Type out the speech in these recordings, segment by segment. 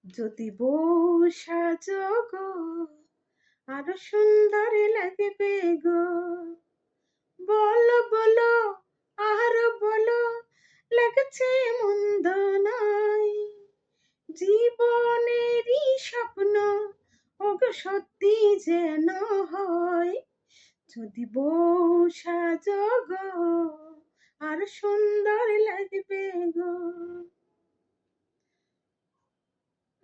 যদি বউ সাজো গো আরো সুন্দর লাগবে গো। বলো বলো আরো বলো, লাগছে মন্দ নয়। জীবনেরই স্বপ্ন ওগো সত্যি যেন হয়। যদি বউ সাজো গো আরো সুন্দর লাগবে গো।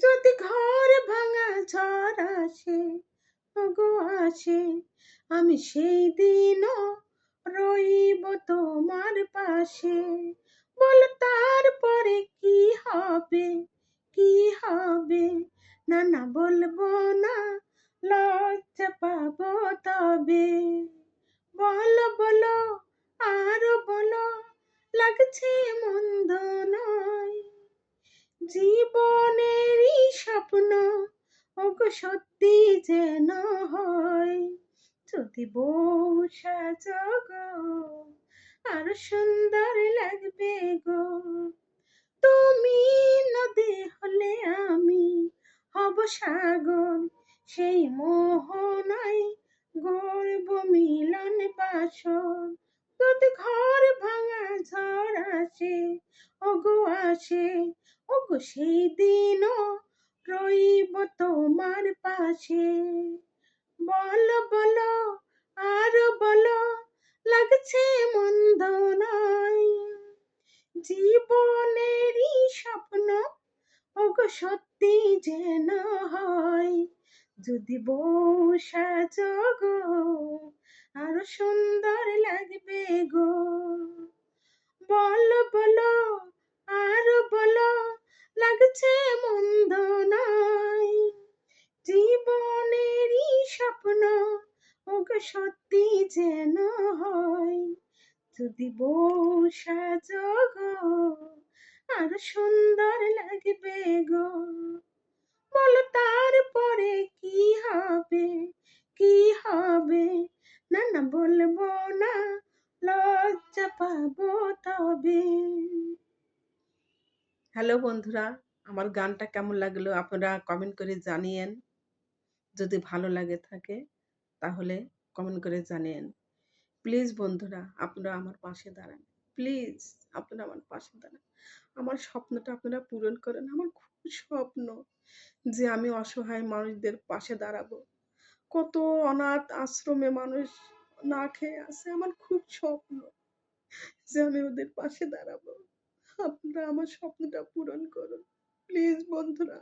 যদি ঘর ভাঙা ঝড় আসে ওগো আসে, আমি সেই দিনও রইব তোমার পাশে। বলো তারপরে কি হবে, কি হবে? না না বলবো না, লজ্জা পাবো তবে। বলো বলো আরো বলো, লাগছে মন্দ নয়। জীবনেরই স্বপ্ন ওগো সত্যি যেন হয়। যদি বউ সাজো গো আরো সুন্দর লাগবে গো। তুমি নদী হলে আমি হব সাগর, সেই মোহনায় গড়ব মিলন বাসর। যদি ঘর ভাঙা ঝড় আসে ওগো আসে, ওগো সেই দিনও রইব তোমার পাশে। বলো বলো আরো বলো, লাগছে মন্দ নয়। জীবনেরই স্বপ্ন ওগো সত্যি যেন হয়। যদি বউ সাজো গো আরো সুন্দর লাগবে গো। বলো বলো আরো বলো, লাগছে মন্দ নয়। জীবনেরই স্বপ্ন ওগো সত্যি যেন হয়। যদি বউ সাজো গো আরো সুন্দর লাগবে গো। বলো তারপরে কি হবে, কি হবে? না না বলবো না, লজ্জা পাবো তবে। হ্যালো বন্ধুরা, আমার গানটা কেমন লাগলো আপনারা কমেন্ট করে জানিয়েন। যদি ভালো লাগে থাকে তাহলে কমেন্ট করে জানিয়েন। প্লিজ বন্ধুরা, আপনারা আমার পাশে দাঁড়ান। প্লিজ আপনারা আমার পাশে দাঁড়ান। আমার স্বপ্নটা আপনারা পূরণ করেন। আমার খুব স্বপ্ন যে আমি অসহায় মানুষদের পাশে দাঁড়াবো। কত অনাথ আশ্রমে মানুষ না খেয়ে আছে। আমার খুব স্বপ্ন যে আমি ওদের পাশে দাঁড়াবো। আপনারা আমার স্বপ্নটা পূরণ করুন। প্লিজ বন্ধুরা।